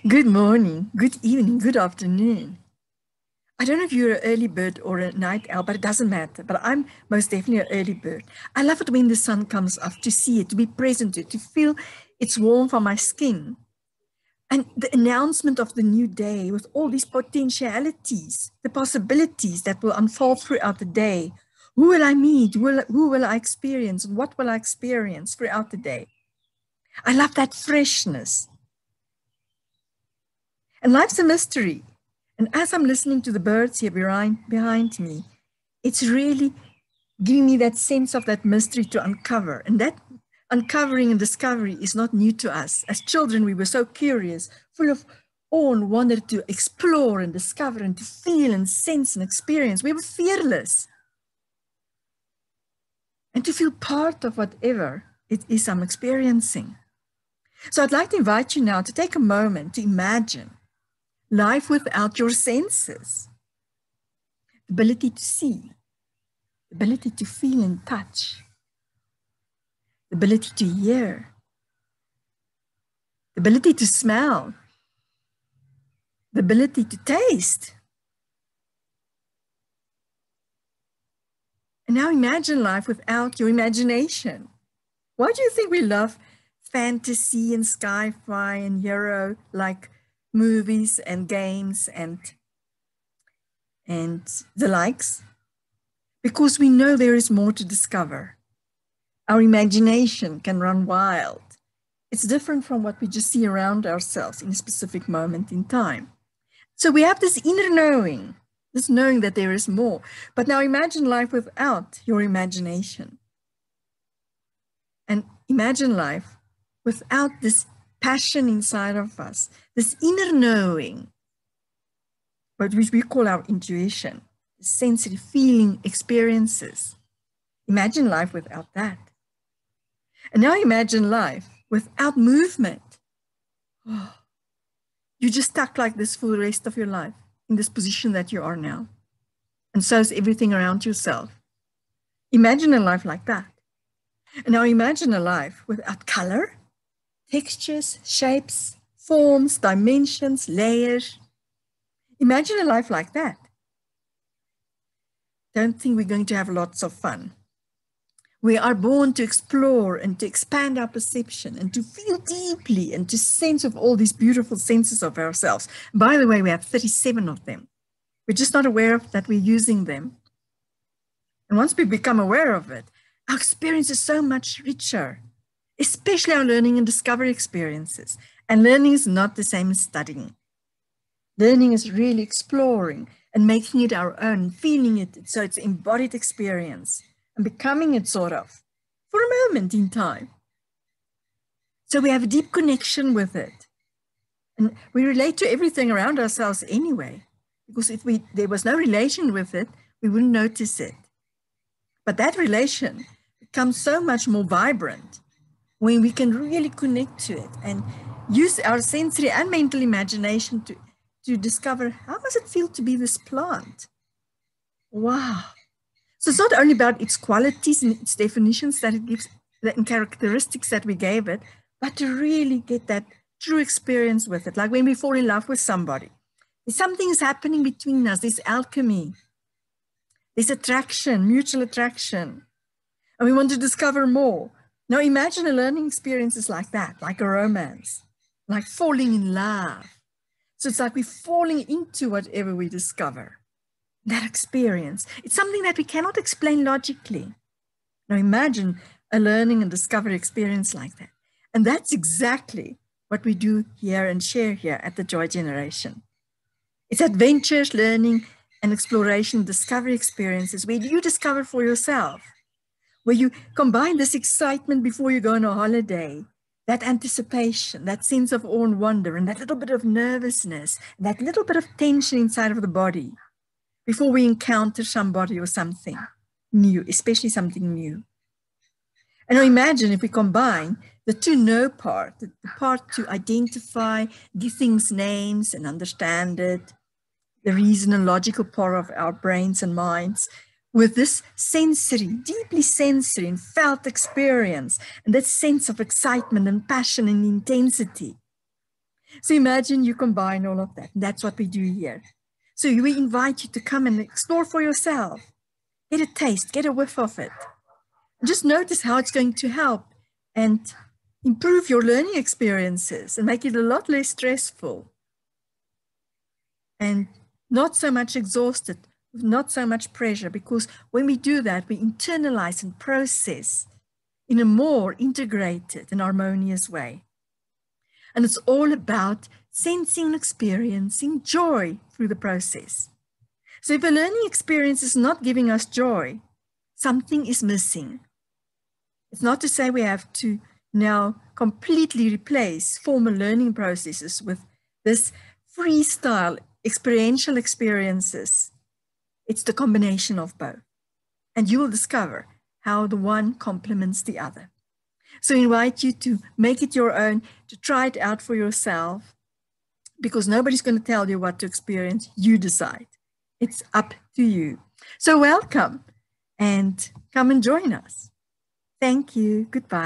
Good morning, good evening, good afternoon. I don't know if you're an early bird or a night owl, but it doesn't matter. But I'm most definitely an early bird. I love it when the sun comes up, to see it, to be present to it, to feel its warmth on my skin. And the announcement of the new day with all these potentialities, the possibilities that will unfold throughout the day. Who will I meet? Who will I experience? And what will I experience throughout the day? I love that freshness. And life's a mystery. And as I'm listening to the birds here behind me, it's really giving me that sense of that mystery to uncover. And that uncovering and discovery is not new to us. As children, we were so curious, full of awe and wonder to explore and discover and to feel and sense and experience. We were fearless. And to feel part of whatever it is I'm experiencing. So I'd like to invite you now to take a moment to imagine life without your senses. The ability to see, the ability to feel and touch, the ability to hear, the ability to smell, the ability to taste. And now imagine life without your imagination. Why do you think we love fantasy and sci-fi and hero-like movies and games and the likes? Because we know there is more to discover. Our imagination can run wild. It's different from what we just see around ourselves in a specific moment in time. So we have this inner knowing, this knowing that there is more. But now imagine life without your imagination. And imagine life without this passion inside of us, this inner knowing, but which we call our intuition, the sensory feeling experiences. Imagine life without that. And now imagine life without movement. Oh, you're just stuck like this for the rest of your life in this position that you are now. And so is everything around yourself. Imagine a life like that. And now imagine a life without color, textures, shapes, forms, dimensions, layers. Imagine a life like that. Don't think we're going to have lots of fun. We are born to explore and to expand our perception and to feel deeply and to sense of all these beautiful senses of ourselves. By the way, we have 37 of them. We're just not aware of that we're using them. And once we become aware of it, our experience is so much richer, especially our learning and discovery experiences. And learning is not the same as studying. Learning is really exploring and making it our own, feeling it, so it's embodied experience and becoming it sort of for a moment in time. So we have a deep connection with it. And we relate to everything around ourselves anyway, because if there was no relation with it, we wouldn't notice it. But that relation becomes so much more vibrant when we can really connect to it and use our sensory and mental imagination to discover, how does it feel to be this plant? Wow. So it's not only about its qualities and its definitions that it gives, and characteristics that we gave it, but to really get that true experience with it. Like when we fall in love with somebody, something is happening between us. There's alchemy. There's attraction, mutual attraction. And we want to discover more. Now imagine a learning experience is like that, like a romance, like falling in love. So it's like we're falling into whatever we discover. That experience, it's something that we cannot explain logically. Now imagine a learning and discovery experience like that. And that's exactly what we do here and share here at the Joy Generation. It's adventures, learning, and exploration, discovery experiences where you discover for yourself, where you combine this excitement before you go on a holiday, that anticipation, that sense of awe and wonder, and that little bit of nervousness, that little bit of tension inside of the body before we encounter somebody or something new, especially something new. And now imagine if we combine the to know part, the part to identify, give things names and understand it, the reason and logical part of our brains and minds, with this sensory, deeply sensory and felt experience, and that sense of excitement and passion and intensity. So imagine you combine all of that. And that's what we do here. So we invite you to come and explore for yourself. Get a taste, get a whiff of it. Just notice how it's going to help and improve your learning experiences and make it a lot less stressful and not so much exhausted, not so much pressure, because when we do that, we internalize and process in a more integrated and harmonious way. And it's all about sensing and experiencing joy through the process. So if a learning experience is not giving us joy, something is missing. It's not to say we have to now completely replace formal learning processes with this freestyle experiential experiences. It's the combination of both. And you will discover how the one complements the other. So I invite you to make it your own, to try it out for yourself, because nobody's going to tell you what to experience. You decide. It's up to you. So welcome and come and join us. Thank you. Goodbye.